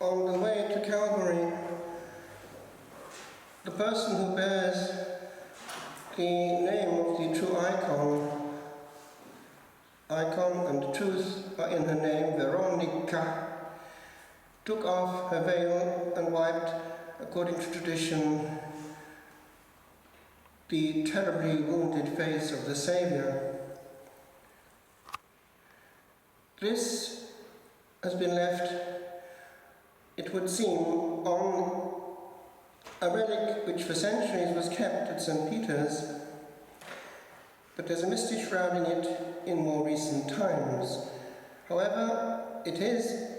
on the way to Calvary, the person who bears the name of the true icon and the truth are in her name, Veronica, took off her veil and wiped, according to tradition, the terribly wounded face of the Saviour. This has been left, it would seem, on a relic which for centuries was kept at St. Peter's, but there's a mystery shrouding it in more recent times. However, it is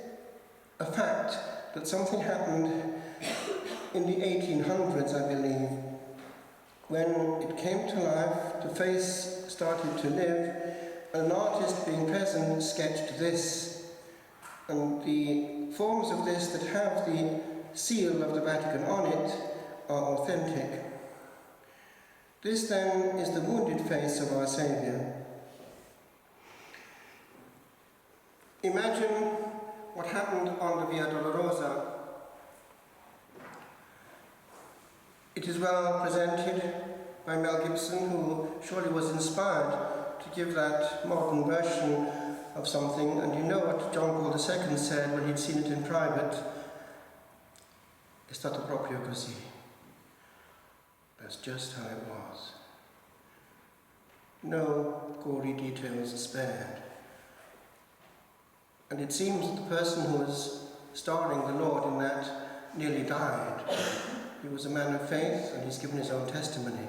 a fact that something happened in the 1800s, I believe, when it came to life, the face started to live, and an artist being present sketched this. And the forms of this that have the seal of the Vatican on it are authentic. This then is the wounded face of our Saviour. Imagine what happened on the Via Dolorosa. It is well presented by Mel Gibson, who surely was inspired to give that modern version of something. And you know what John Paul II said when he'd seen it in private: "È stato proprio così." That's just how it was. No gory details spared. And it seems that the person who was starring the Lord in that nearly died. He was a man of faith, and he's given his own testimony.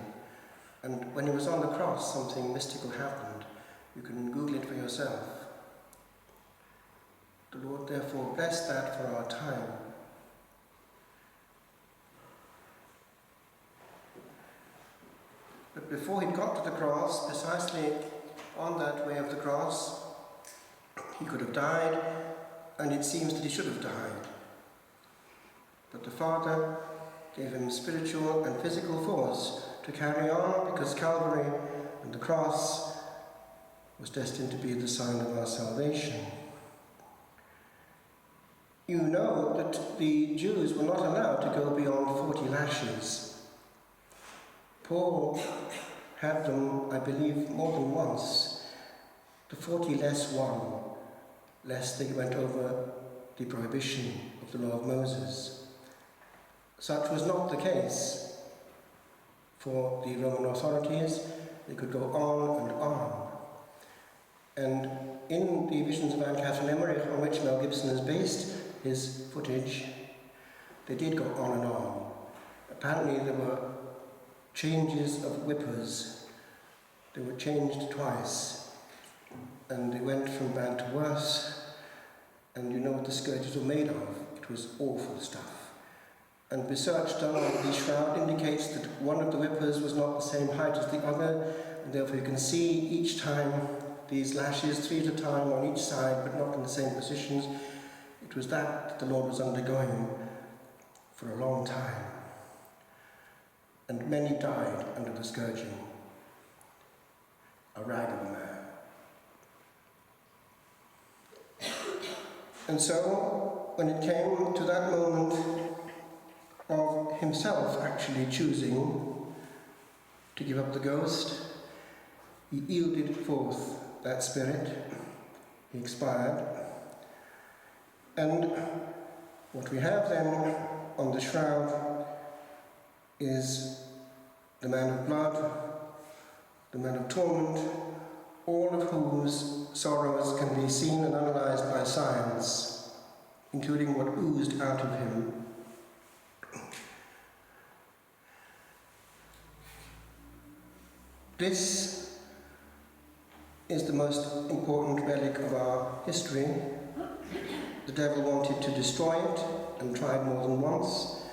And when he was on the cross, something mystical happened. You can Google it for yourself. The Lord therefore blessed that for our time. But before he got to the cross, precisely on that way of the cross, he could have died, and it seems that he should have died. But the Father gave him spiritual and physical force to carry on, because Calvary and the cross was destined to be the sign of our salvation. You know that the Jews were not allowed to go beyond 40 lashes. Paul had them, I believe, more than once. The 40 less one, lest they went over the prohibition of the law of Moses. Such was not the case for the Roman authorities. They could go on and on. And in the Visions of Anne Catherine Emmerich, on which Mel Gibson has based his footage, they did go on and on. Apparently there were changes of whippers. They were changed twice, and they went from bad to worse. And you know what the scourges were made of. It was awful stuff. And research done on the shroud indicates that one of the whippers was not the same height as the other, and therefore you can see each time these lashes, 3 at a time on each side, but not in the same positions. It was that the Lord was undergoing for a long time. And many died under the scourging. A rag of a man. And so, when it came to that moment of himself actually choosing to give up the ghost, he yielded forth that spirit. He expired. And what we have then on the shroud is the man of blood, the man of torment, all of whose sorrows can be seen and analysed by science, including what oozed out of him. This is the most important relic of our history. The devil wanted to destroy it and tried more than once.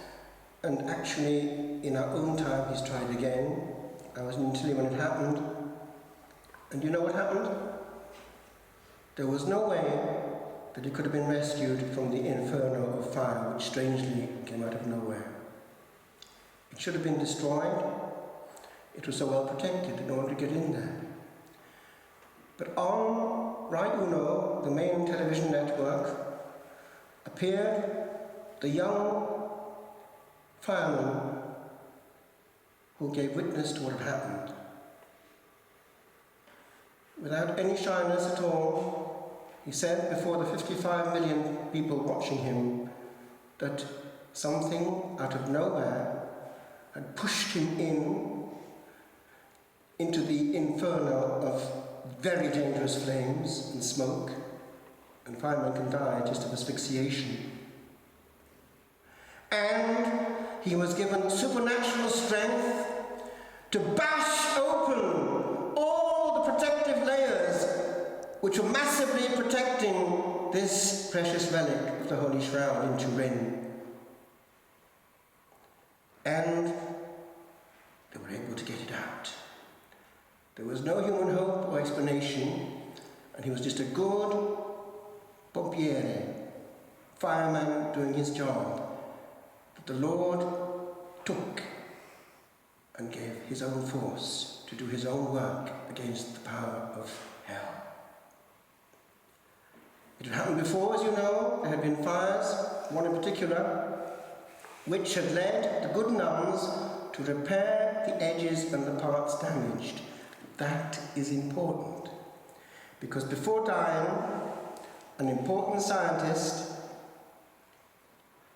And actually, in our own time, he's tried again. I was in Italy when it happened. And you know what happened? There was no way that he could have been rescued from the inferno of fire, which strangely came out of nowhere. It should have been destroyed. It was so well protected in order to get in there. But on Rai Uno, the main television network, appeared the young fireman who gave witness to what had happened. Without any shyness at all, he said before the 55 million people watching him that something out of nowhere had pushed him into the inferno of very dangerous flames and smoke, and firemen can die just of asphyxiation. And he was given supernatural strength to bash open all the protective layers which were massively protecting this precious relic of the Holy Shroud in Turin. And they were able to get it out. There was no human hope or explanation, and he was just a good pompiere, fireman doing his job, that the Lord took and gave his own force to do his own work against the power of hell. It had happened before, as you know. There had been fires, one in particular, which had led the good nuns to repair the edges and the parts damaged. That is important, because before dying, an important scientist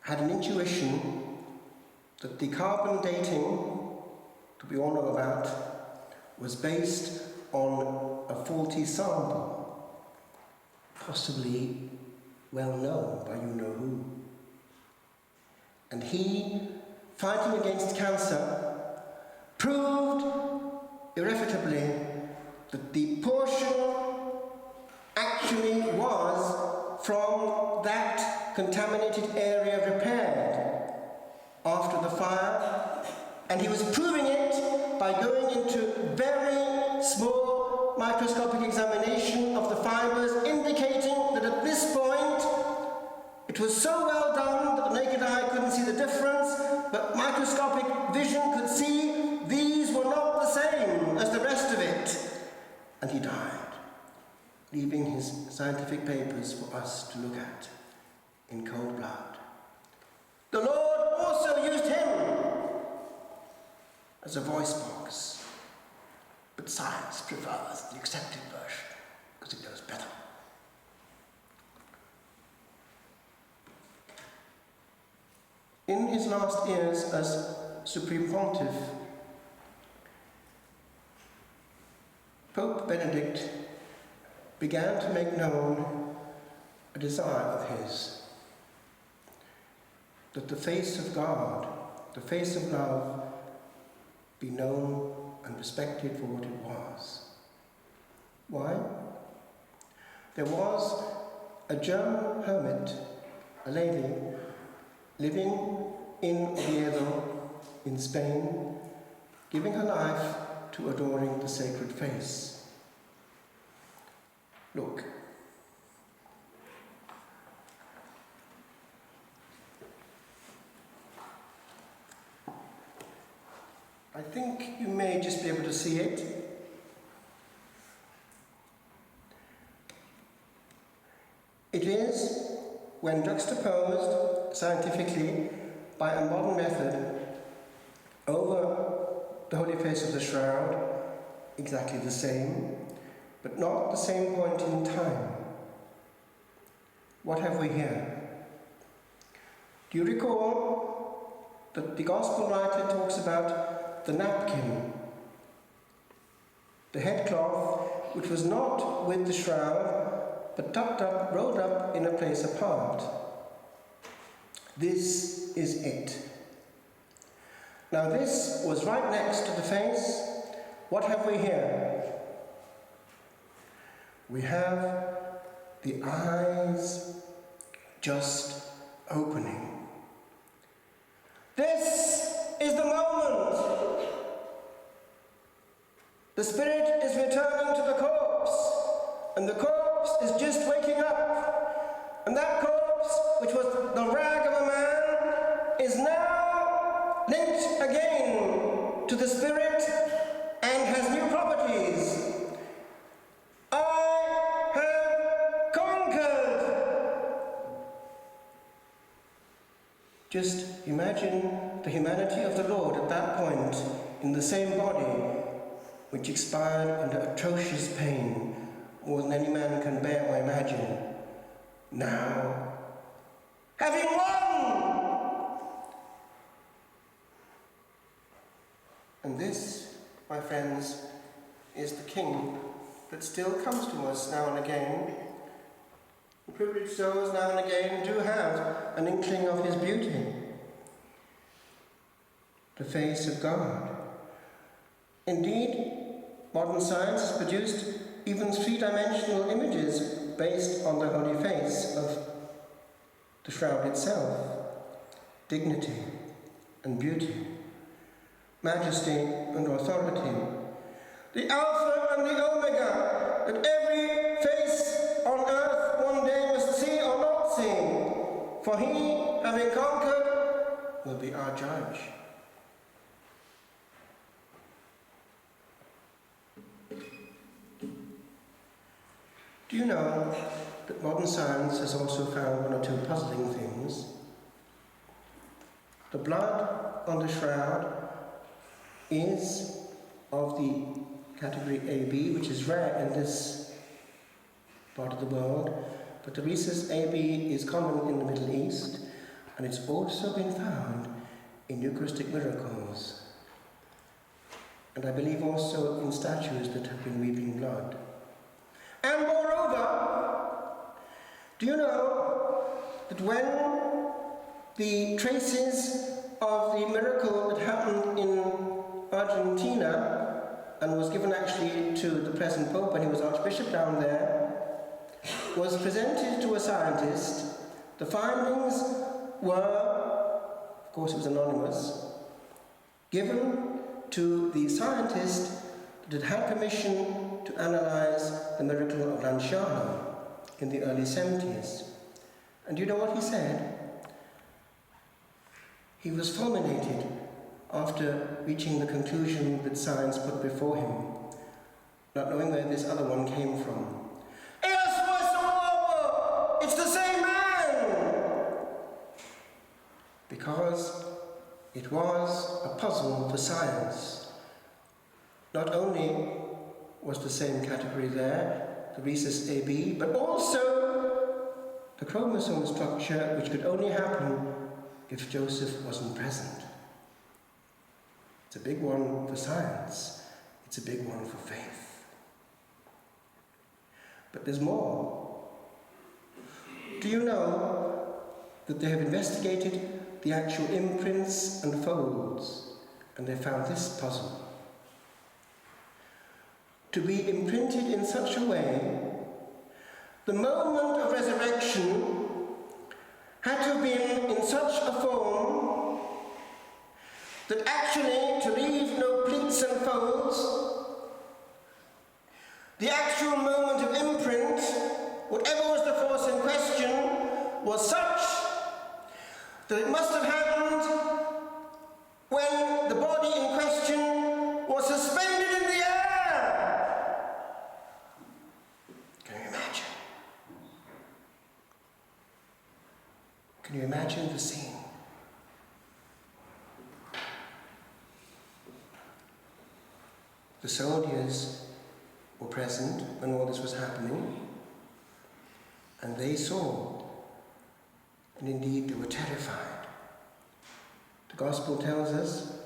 had an intuition that the carbon dating that we all know about was based on a faulty sample, possibly well known by you-know-who. And he, fighting against cancer, proved irrefutably that the portion actually was from that contaminated area repaired after the fire, and he was proving it by going into very small microscopic examination of the fibers, indicating that at this point it was so well done that the naked eye couldn't see the difference, but microscopic vision could see these were not the same as the rest of it. And he died, leaving his scientific papers for us to look at in cold blood. The Lord also used him as a voice box, but science prefers the accepted version because it knows better. In his last years as Supreme Pontiff, Pope Benedict began to make known a desire of his, that the face of God, the face of love, be known and respected for what it was. Why? There was a German hermit, a lady, living in Oviedo, in Spain, giving her life to adoring the sacred face. Look. I think you may just be able to see it. It is, when juxtaposed scientifically by a modern method over the holy face of the shroud, exactly the same, but not the same point in time. What have we here? Do you recall that the Gospel writer talks about the napkin, the headcloth, which was not with the shroud, but tucked up, rolled up in a place apart? This is it. Now this was right next to the face. What have we here? We have the eyes just opening. This is the moment. The spirit is returning to the corpse, and the corpse is just waking up. And that corpse, which was the rag of a man, is now linked again to the spirit and has new properties. I have conquered. Just imagine the humanity of the Lord at that point in the same body which expired under atrocious pain more than any man can bear or imagine. Now, having won! And this, my friends, is the King that still comes to us now and again. Privileged souls now and again do have an inkling of his beauty. The face of God. Indeed, modern science has produced even three-dimensional images based on the holy face of the shroud itself. Dignity and beauty, majesty and authority. The Alpha and the Omega, that every face on earth one day must see or not see. For he, having conquered, will be our judge. Do you know that modern science has also found one or two puzzling things? The blood on the shroud is of the category AB, which is rare in this part of the world, but the rhesus AB is common in the Middle East, and it's also been found in Eucharistic miracles, and I believe also in statues that have been weeping blood. And moreover, do you know that when the traces of the miracle that happened in Argentina and was given actually to the present Pope when he was Archbishop down there, was presented to a scientist, the findings were, of course it was anonymous, given to the scientist that had permission to analyze the miracle of Lanciano in the early 70s. And do you know what he said? He was fulminated after reaching the conclusion that science put before him, not knowing where this other one came from. It's the same man! Because it was a puzzle for science. Not only was the same category there, the rhesus AB, but also the chromosome structure, which could only happen if Joseph wasn't present. It's a big one for science. It's a big one for faith. But there's more. Do you know that they have investigated the actual imprints and folds, and they found this puzzle? To be imprinted in such a way, the moment of resurrection had to have been in such a form that actually, to leave no pleats and folds, the actual moment of imprint, whatever was the force in question, was such that it must have happened when the body in question was suspended in the air. Can you imagine? Can you imagine the scene? The soldiers were present when all this was happening, and they saw, and indeed they were terrified. The Gospel tells us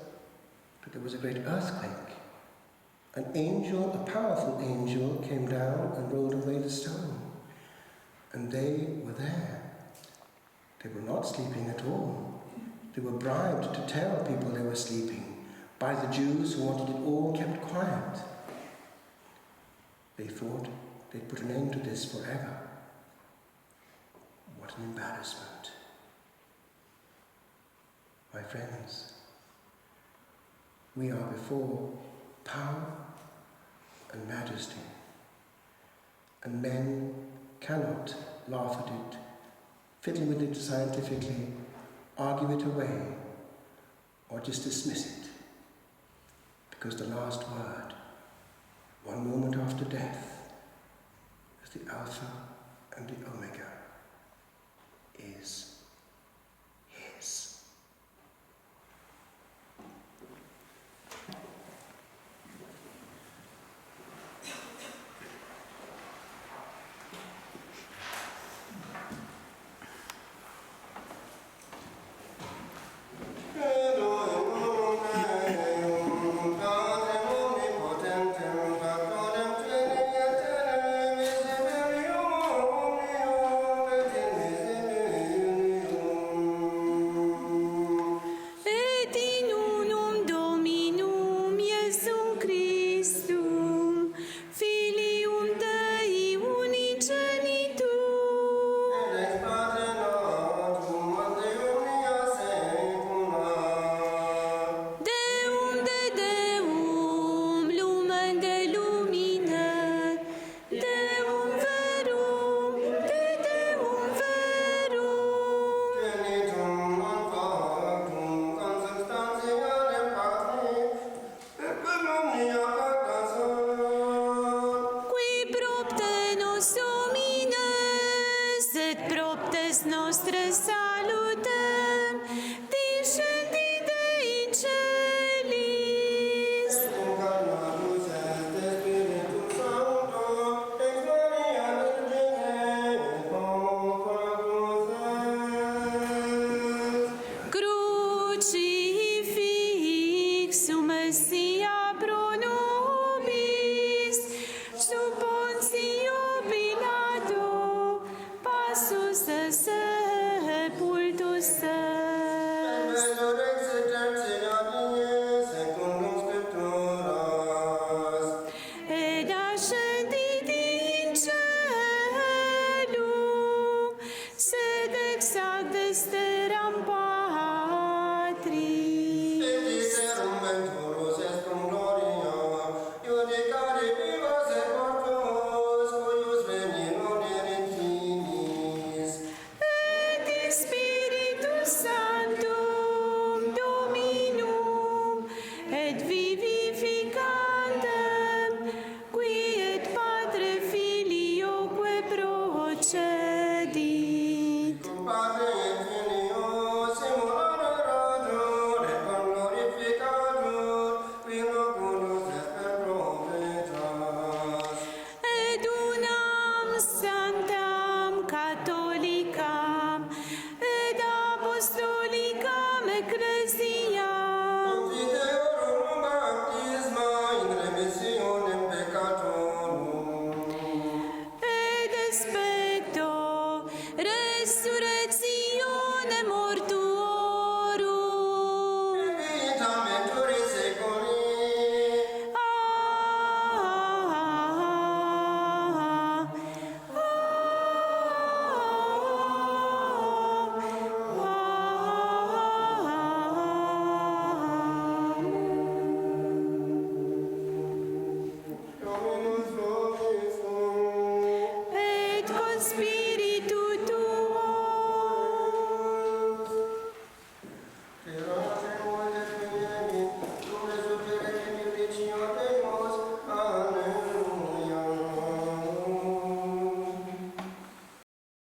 that there was a great earthquake. An angel, a powerful angel, came down and rolled away the stone, and they were there. They were not sleeping at all. They were bribed to tell people they were sleeping by the Jews who wanted it all kept quiet. They thought they'd put an end to this forever. What an embarrassment. My friends, we are before power and majesty, and men cannot laugh at it, fiddle with it scientifically, argue it away, or just dismiss it. Because the last word, one moment after death, is the Alpha and the Omega, is His. Pietas nostre salutem, discendite in celis. Crucifixum sia pro nobis, sub Pontio Pilato, passus sepultus